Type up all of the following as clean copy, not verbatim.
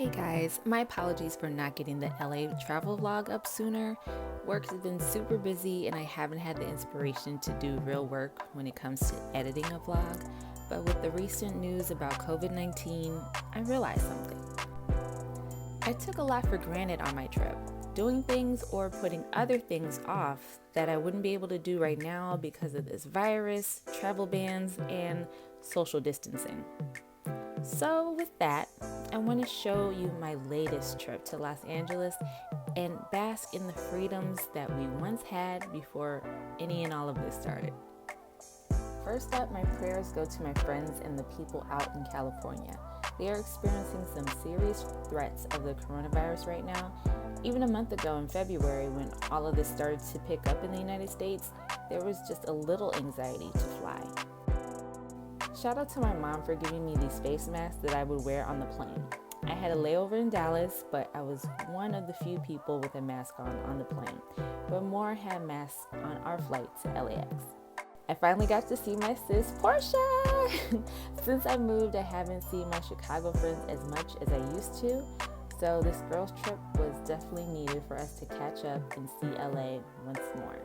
Hey guys, my apologies for not getting the LA travel vlog up sooner. Work has been super busy and I haven't had the inspiration to do real work when it comes to editing a vlog. But with the recent news about COVID-19, I realized something. I took a lot for granted on my trip, doing things or putting other things off that I wouldn't be able to do right now because of this virus, travel bans, and social distancing. So with that, I want to show you my latest trip to Los Angeles and bask in the freedoms that we once had before any and all of this started. First up, my prayers go to my friends and the people out in California. They are experiencing some serious threats of the coronavirus right now. Even a month ago in February, when all of this started to pick up in the United States, there was just a little anxiety to fly. Shout out to my mom for giving me these face masks that I would wear on the plane. I had a layover in Dallas, but I was one of the few people with a mask on the plane. But more had masks on our flight to LAX. I finally got to see my sis, Portia! Since I moved, I haven't seen my Chicago friends as much as I used to. So this girls trip was definitely needed for us to catch up and see LA once more.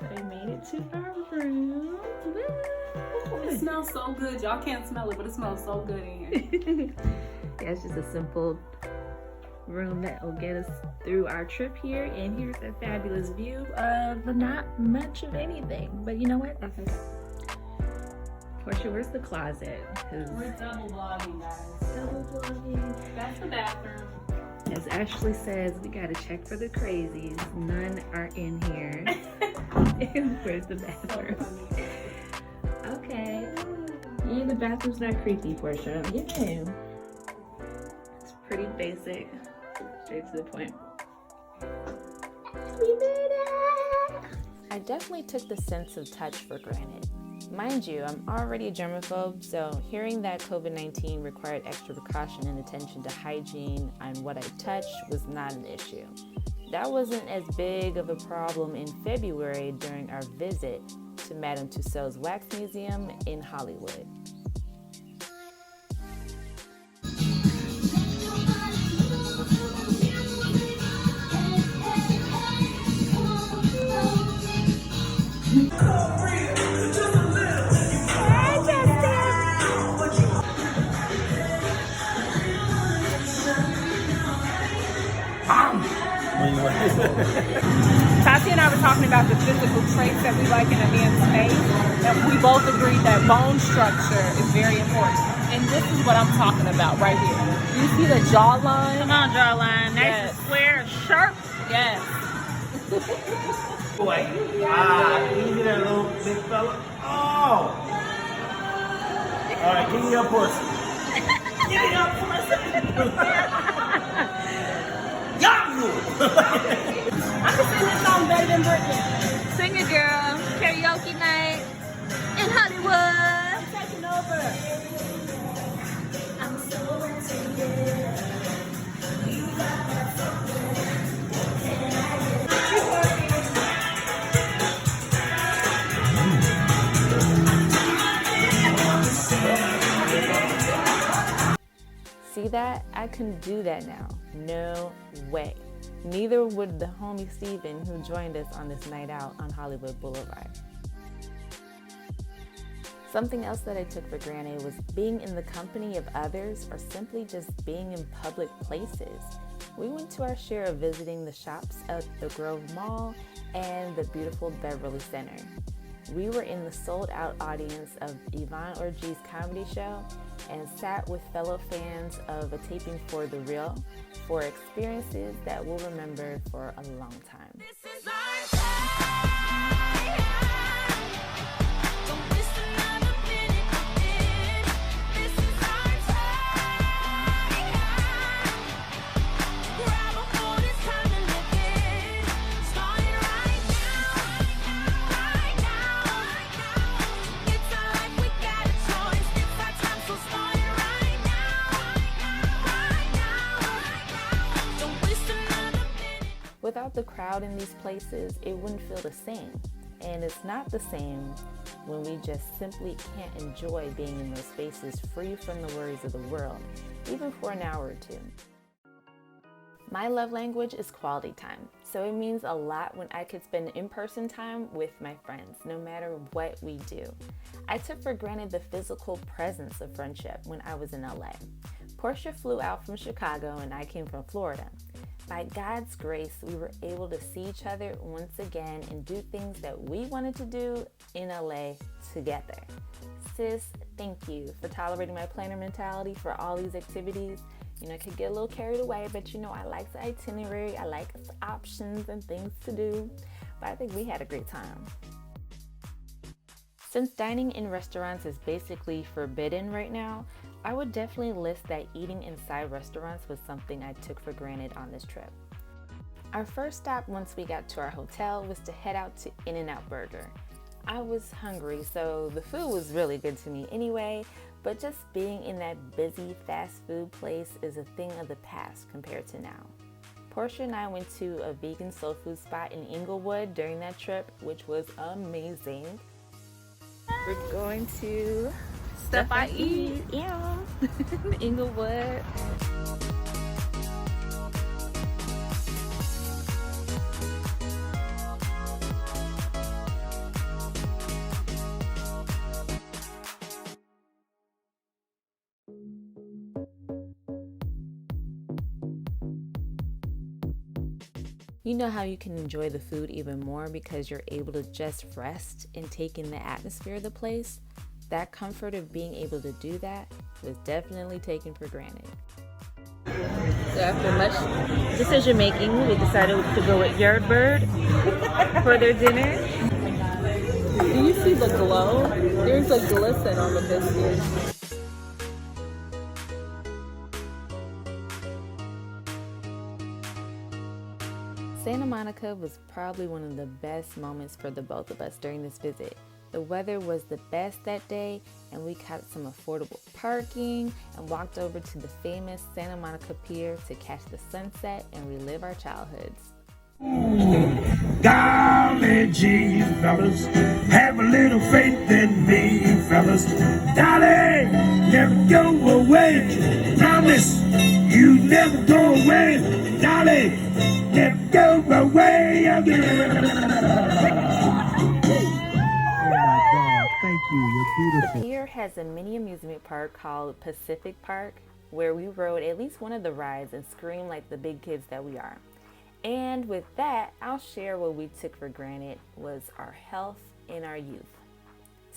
I made it to our room. It smells so good. Y'all can't smell it, but it smells so good in here. Yeah, it's just a simple room that will get us through our trip here. And here's a fabulous view of not much of anything. But you know what? That's okay. Portia, where's the closet? We're double vlogging, guys. Double vlogging. That's the bathroom. As Ashley says, we gotta check for the crazies. None are in here. Where's the bathroom? Okay. Yeah, the bathroom's not creepy, Portia. Yeah. It's pretty basic. Straight to the point. We made it! I definitely took the sense of touch for granted. Mind you, I'm already a germaphobe, so hearing that COVID-19 required extra precaution and attention to hygiene and what I touched was not an issue. That wasn't as big of a problem in February during our visit to Madame Tussauds Wax Museum in Hollywood. Tati and I were talking about the physical traits that we like in a man's face, and we both agreed that bone structure is very important. And this is what I'm talking about right here. You see the jawline? Come on, jawline. Nice and square, sharp. Yes. Boy, can you get that little big fella? Oh! Alright, give me your portion. Give me your portion! Yahoo! I can sing this song better than Britney. Sing it, girl. Karaoke night in Hollywood. I'm taking over. I'm so into See that? I couldn't do that now. No way. Neither would the homie Steven who joined us on this night out on Hollywood Boulevard. Something else that I took for granted was being in the company of others or simply just being in public places. We went to our share of visiting the shops at the Grove Mall and the beautiful Beverly Center. We were in the sold-out audience of Yvonne Orji's comedy show and sat with fellow fans of a taping for The Real for experiences that we'll remember for a long time. Without the crowd in these places, it wouldn't feel the same. And it's not the same when we just simply can't enjoy being in those spaces free from the worries of the world, even for an hour or two. My love language is quality time, so it means a lot when I could spend in-person time with my friends, no matter what we do. I took for granted the physical presence of friendship when I was in LA. Portia flew out from Chicago and I came from Florida. By God's grace, we were able to see each other once again and do things that we wanted to do in LA together. Sis, thank you for tolerating my planner mentality for all these activities. I could get a little carried away, but I like the itinerary, I like the options and things to do, but I think we had a great time. Since dining in restaurants is basically forbidden right now, I would definitely list that eating inside restaurants was something I took for granted on this trip. Our first stop once we got to our hotel was to head out to In-N-Out Burger. I was hungry, so the food was really good to me anyway, but just being in that busy fast food place is a thing of the past compared to now. Portia and I went to a vegan soul food spot in Inglewood during that trip, which was amazing. We're going to Stuff I Eat. Yeah. Inglewood. You know how you can enjoy the food even more because you're able to just rest and take in the atmosphere of the place? That comfort of being able to do that was definitely taken for granted. So after much decision making, we decided to go with Yardbird for their dinner. Do you see the glow? There's a glisten on the biscuit. Santa Monica was probably one of the best moments for the both of us during this visit. The weather was the best that day, and we caught some affordable parking and walked over to the famous Santa Monica Pier to catch the sunset and relive our childhoods. Golly gee, fellas, have a little faith in me, fellas. Dolly, never go away. Promise you never go away. Dolly, never go away again. Thank you, you're beautiful. The pier has a mini amusement park called Pacific Park, where we rode at least one of the rides and screamed like the big kids that we are. And with that, I'll share what we took for granted was our health and our youth.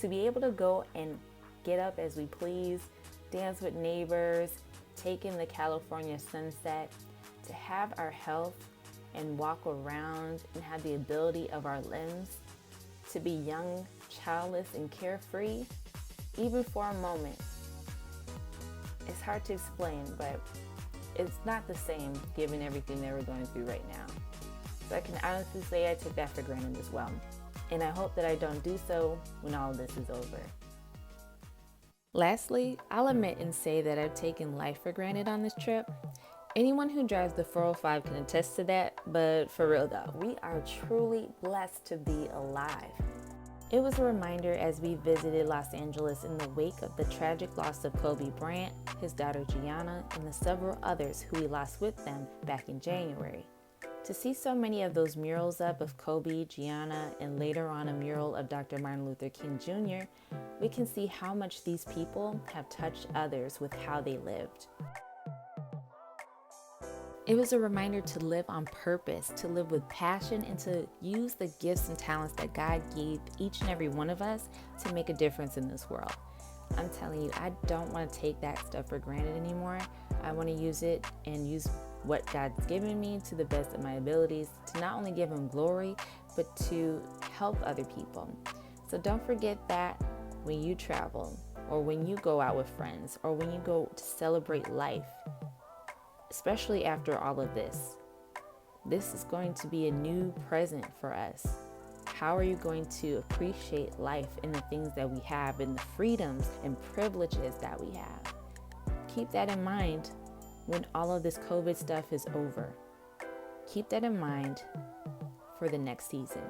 To be able to go and get up as we please, dance with neighbors, take in the California sunset, to have our health and walk around and have the ability of our limbs, to be young, childless, and carefree, even for a moment. It's hard to explain, but it's not the same given everything that we're going through right now. So I can honestly say I took that for granted as well. And I hope that I don't do so when all of this is over. Lastly, I'll admit and say that I've taken life for granted on this trip. Anyone who drives the 405 can attest to that, but for real though, we are truly blessed to be alive. It was a reminder as we visited Los Angeles in the wake of the tragic loss of Kobe Bryant, his daughter Gianna, and the several others who we lost with them back in January. To see so many of those murals up of Kobe, Gianna, and later on a mural of Dr. Martin Luther King Jr., we can see how much these people have touched others with how they lived. It was a reminder to live on purpose, to live with passion, and to use the gifts and talents that God gave each and every one of us to make a difference in this world. I'm telling you, I don't want to take that stuff for granted anymore. I want to use it and use what God's given me to the best of my abilities to not only give Him glory, but to help other people. So don't forget that when you travel, or when you go out with friends, or when you go to celebrate life, especially after all of this. This is going to be a new present for us. How are you going to appreciate life and the things that we have and the freedoms and privileges that we have? Keep that in mind when all of this COVID stuff is over. Keep that in mind for the next season.